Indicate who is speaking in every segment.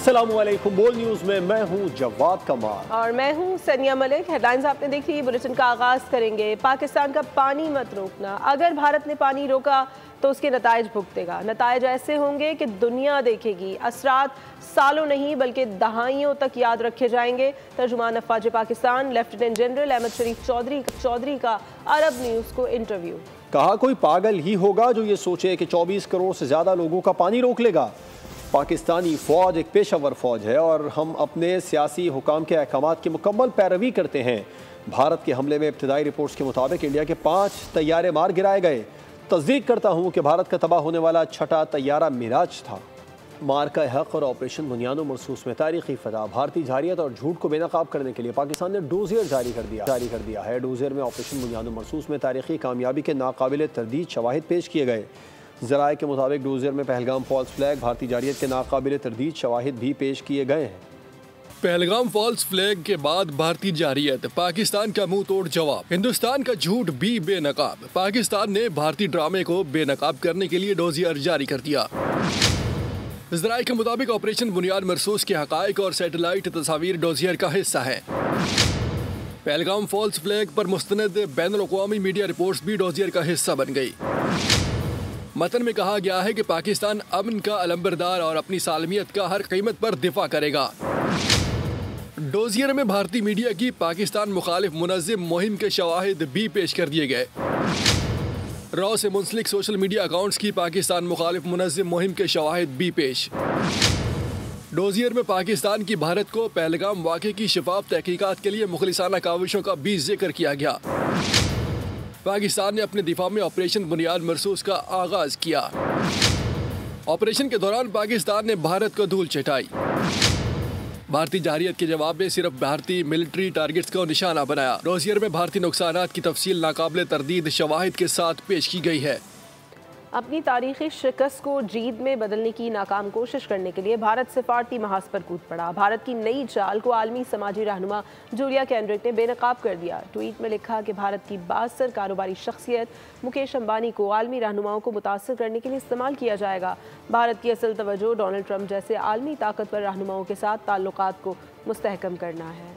Speaker 1: अस्सलाम वालेकुम। बोल न्यूज़ में मैं हूं जवाद कमाल
Speaker 2: और मैं हूं सनिया मलिक। हेडलाइंस आपने देखी, बुलेटिन का आगाज करेंगे। पाकिस्तान का पानी मत रोकना, अगर भारत ने पानी रोका तो उसके नताइज भुगतेगा। नताइज ऐसे होंगे कि दुनिया देखेगी। असरात सालों नहीं बल्कि दहाइयों तक याद रखे जाएंगे। तर्जुमान अफवाज पाकिस्तान लेफ्टिनेंट जनरल अहमद शरीफ चौधरी का अरब न्यूज़ को इंटरव्यू।
Speaker 1: कहा, कोई पागल ही होगा जो ये सोचे कि 24 करोड़ से ज़्यादा लोगों का पानी रोक लेगा। पाकिस्तानी फ़ौज एक पेशावर फ़ौज है और हम अपने सियासी हुकाम के अहकामात की मुकम्मल पैरवी करते हैं। भारत के हमले में इब्तदाई रिपोर्ट्स के मुताबिक इंडिया के 5 तैयारे मार गिराए गए। तस्दीक करता हूँ कि भारत का तबाह होने वाला 6ठा तैयारा मिराज था। मार्का हक और ऑपरेशन बुनियादो मरसूस में तारीखी फतह। भारतीय जारियत और झूठ को बेनकाब करने के लिए पाकिस्तान ने डोजियर जारी कर दिया है। डोजियर में ऑपरेशन बुनियादो मरसूस में तारीखी कामयाबी के नाकाबिल तरदीद शवाहिद पेश किए गए। ज़राए के मुताबिक डोजियर में पहलगाम फॉल्स फ्लैग भारतीय जारियत के नाकाबिल तरदीद शवाहिद भी पेश किए गए हैं।
Speaker 3: पहलगाम फॉल्स फ्लैग के बाद भारतीय जारियत, पाकिस्तान का मुंह तोड़ जवाब। हिंदुस्तान का झूठ भी बेनकाब। पाकिस्तान ने भारतीय ड्रामे को बेनकाब करने के लिए डोजियर जारी कर दिया। ज़राए के मुताबिक ऑपरेशन बुनियाद मरसूस के हकाइक और सैटेलाइट तस्वीर डोजियर का हिस्सा है। पहलगाम फॉल्स फ्लैग पर मुस्तनद बैनुल-अक़वामी मीडिया रिपोर्ट्स भी डोजियर का हिस्सा बन गई। मतन में कहा गया है कि पाकिस्तान अमन का अलंबरदार और अपनी सालमियत का हर कीमत पर दिफा करेगा। डोजियर में भारतीय मीडिया की पाकिस्तान मुखालिफ मुनज़्ज़िम मुहिम के शवाहिद भी पेश कर दिए गए। रॉ से मुंसलिक सोशल मीडिया अकाउंट्स की पाकिस्तान मुखालिफ मुनज़्ज़िम मुहिम के शवाहिद भी पेश। डोजियर में पाकिस्तान की भारत को पहलगाम वाक़े की शफाफ तहकीकात के लिए मुखलिसाना काविशों का भी जिक्र किया गया। पाकिस्तान ने अपने दिफा में ऑपरेशन बुनियाद मरसूस का आगाज किया। ऑपरेशन के दौरान पाकिस्तान ने भारत को धूल चटाई। भारतीय जारियत के जवाब में सिर्फ भारतीय मिलिट्री टारगेट्स को निशाना बनाया। डोजियर में भारतीय नुकसानात की तफसील नाकाबिल तरदीद शवाहिद के साथ पेश की गई है।
Speaker 2: अपनी तारीखी शिकस्त को जीत में बदलने की नाकाम कोशिश करने के लिए भारत सिफारती महाज पर कूद पड़ा। भारत की नई चाल को आलमी समाजी रहनुमा जूलिया केंड्रिक ने बेनकाब कर दिया। ट्वीट में लिखा कि भारत की बासर कारोबारी शख्सियत मुकेश अंबानी को आलमी रहनुमाओं को मुतासर करने के लिए इस्तेमाल किया जाएगा। भारत की असल तवज्जो डोनाल्ड ट्रंप जैसे आलमी ताकतवर रहनुमाओं के साथ ताल्लुकात को मुस्तहकम करना है।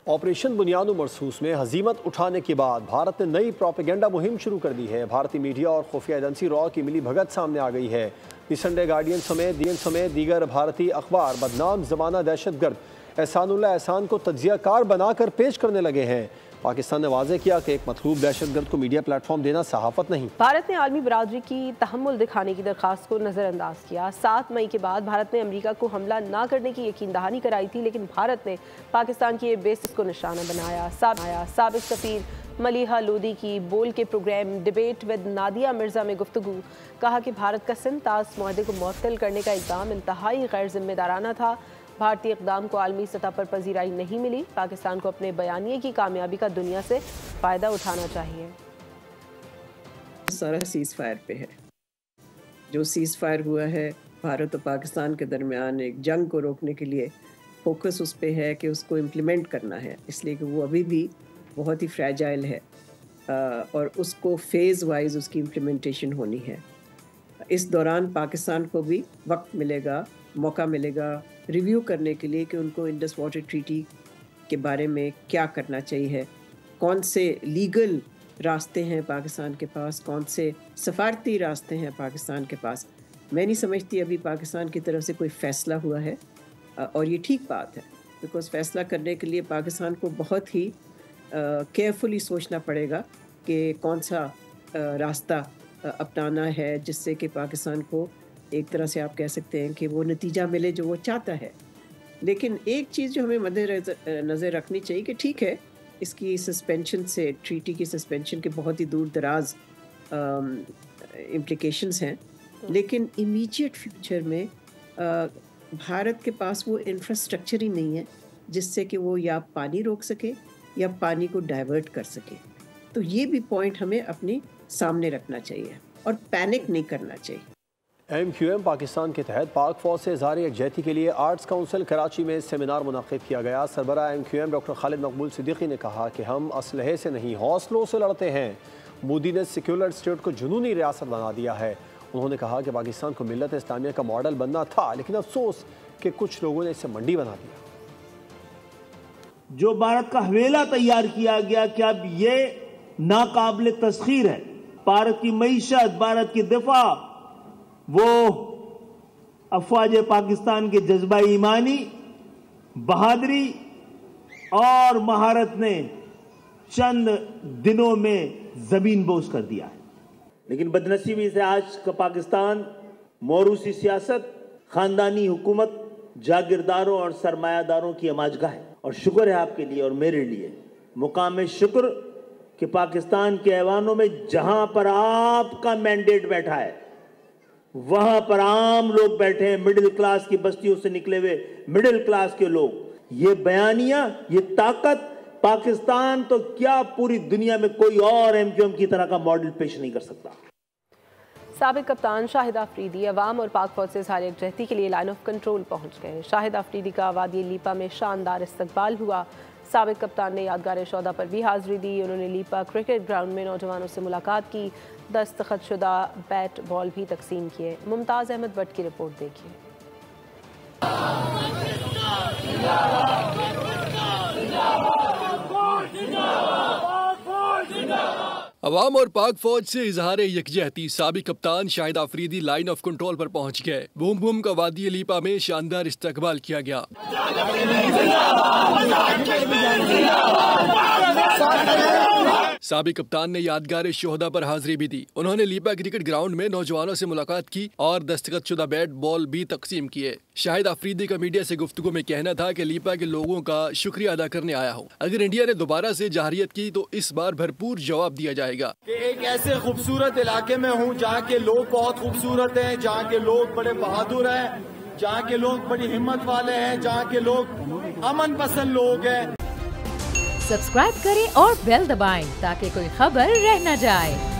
Speaker 1: ऑपरेशन बुनियादो मरसूस में हजीमत उठाने के बाद भारत ने नई प्रोपेगेंडा मुहिम शुरू कर दी है। भारतीय मीडिया और खुफिया एजेंसी रॉ की मिली भगत सामने आ गई है। दी संडे गार्डियन समेत दीगर भारतीय अखबार बदनाम ज़माना दहशतगर्द एहसानुल्लाह एहसान को तज्जियाकार बनाकर पेश करने लगे हैं। पाकिस्तान ने वाज़ेह किया कि एक मतलूब दहशतगर्द को मीडिया प्लेटफॉर्म देना सहाफ़त नहीं।
Speaker 2: भारत ने आलमी बरादरी की तहम्मुल दिखाने की दरख्वास्त को नज़रअंदाज किया। 7 मई के बाद भारत ने अमेरिका को हमला ना करने की यकीन दहानी कराई थी, लेकिन भारत ने पाकिस्तान की बेसिस को निशाना बनाया। साबिक सफ़ीर मलिहा लोदी की बोल के programme debate with Nadia Mirza में गुफ्तगू। कहा कि भारत का सिंध-तास मुआहदे को मुअत्तल करने का इक़दाम इंतहाई गैर जिम्मेदाराना था। भारतीय इक़दाम को आलमी सतह पर पजीराई नहीं मिली। पाकिस्तान को अपने बयानिए की कामयाबी का दुनिया से फ़ायदा उठाना चाहिए।
Speaker 4: सारा सीज़ फायर पे है। जो सीज़ फायर हुआ है भारत और पाकिस्तान के दरमियान एक जंग को रोकने के लिए, फोकस उस पे है कि उसको इम्प्लीमेंट करना है, इसलिए कि वो अभी भी बहुत ही फ्रैजाइल है और उसको फेज़ वाइज उसकी इम्प्लीमेंटेशन होनी है। इस दौरान पाकिस्तान को भी वक्त मिलेगा, मौका मिलेगा रिव्यू करने के लिए कि उनको इंडस वाटर ट्रीटी के बारे में क्या करना चाहिए, कौन से लीगल रास्ते हैं पाकिस्तान के पास, कौन से सफारती रास्ते हैं पाकिस्तान के पास। मैं नहीं समझती अभी पाकिस्तान की तरफ से कोई फ़ैसला हुआ है और ये ठीक बात है, बिकॉज़ फ़ैसला करने के लिए पाकिस्तान को बहुत ही केयरफुली सोचना पड़ेगा कि कौन सा रास्ता अपनाना है जिससे कि पाकिस्तान को एक तरह से आप कह सकते हैं कि वो नतीजा मिले जो वो चाहता है। लेकिन एक चीज़ जो हमें मद्देनज़र रखनी चाहिए कि ठीक है, इसकी सस्पेंशन से, ट्रीटी की सस्पेंशन के बहुत ही दूर दराज इम्प्लिकेशंस हैं, लेकिन इमीडिएट फ्यूचर में भारत के पास वो इंफ्रास्ट्रक्चर ही नहीं है जिससे कि वो या पानी रोक सके या पानी को डाइवर्ट कर सके। तो ये भी पॉइंट हमें अपने सामने रखना चाहिए और पैनिक नहीं करना चाहिए।
Speaker 1: MQM पाकिस्तान के तहत पाक फौज से इज़हार यकजहती के लिए आर्ट्स काउंसिल कराची में सेमिनार मुनक़्क़िद किया गया। सरबराह MQM डॉक्टर खालिद मकबूल सिद्दीकी ने कहा कि हम असलहे से नहीं हौसलों से लड़ते हैं। मोदी ने सेक्युलर स्टेट को जुनूनी रियासत बना दिया है। उन्होंने कहा कि पाकिस्तान को मिल्लत इस्लामिया का मॉडल बनना था, लेकिन अफसोस کہ کچھ لوگوں نے اسے منڈی بنا دیا۔
Speaker 5: جو بھارت کا حویلہ تیار کیا گیا کہ اب یہ ناقابل تسخیر ہے، بھارت کی معیشت، بھارت کی دفاع، وہ افواج پاکستان کے جذبہ ایمانی، بہادری اور مہارت نے چند دنوں میں زمین بوس کر دیا ہے۔ لیکن بدنصیبی سے آج کا پاکستان موروثی سیاست، خاندانی حکومت، جاگیرداروں اور سرمایہ داروں کی اماجگاہ ہے۔ اور شکر ہے آپ کے لیے اور میرے لیے، مقام شکر کہ پاکستان کے ایوانوں میں جہاں پر آپ کا مینڈیٹ بیٹھا ہے وہاں پر عام لوگ بیٹھے ہیں، مڈل کلاس کی بستیوں سے نکلے ہوئے مڈل کلاس کے لوگ۔ یہ بیانیہ، یہ طاقت پاکستان تو کیا پوری دنیا میں کوئی اور ایم کیو ایم کی طرح کا ماڈل پیش نہیں کر سکتا۔
Speaker 2: سابق کپتان شاہد آفریدی عوام اور پاک فوج سے اظہار یکجہتی کے لیے لائن آف کنٹرول پہنچ گئے۔ شاہد آفریدی کا وادی لیپا میں شاندار استقبال ہوا۔ سابق کپتان نے یادگار شہداء پر بھی حاضری دی۔ انہوں نے لیپا کرکٹ گراؤنڈ میں نوجوانوں سے ملاقات کی، دستخط شدہ بیٹ بال بھی تقسیم کیے۔ ممتاز احمد بٹ کی رپورٹ دیکھیے۔
Speaker 3: عوام اور پاک فوج سے اظہار یکجہتی، سابق کپتان شاہد آفریدی لائن آف کنٹرول پر پہنچ گئے۔ بوم بوم کا وادی لیپا میں شاندار استقبال کیا گیا۔ سابق کپتان نے یادگار شہداء پر حاضری بھی دی۔ انہوں نے لیپا کرکٹ گراؤنڈ میں نوجوانوں سے ملاقات کی اور دستخط شدہ بیٹ بال بھی تقسیم کیے۔ شاہد آفریدی کا میڈیا سے گفتگو میں کہنا تھا کہ لیپا کے لوگوں کا شکریہ ادا کرنے آیا ہوں۔ اگر انڈیا نے دوبارہ سے جارحیت کی تو اس بار بھرپور جواب دیا جائے گا۔
Speaker 6: کہ ایک ایسے خوبصورت علاقے میں ہوں جہاں کے لوگ بہت خوبصورت ہیں، جہاں کے لوگ بڑے بہادر ہیں، جہاں کے لوگ بڑی ہمت والے ہیں، جہاں کے لوگ امن پسند لوگ ہیں۔
Speaker 7: سبسکرائب کریں اور بیل دبائیں تاکہ کوئی خبر رہ نہ جائے۔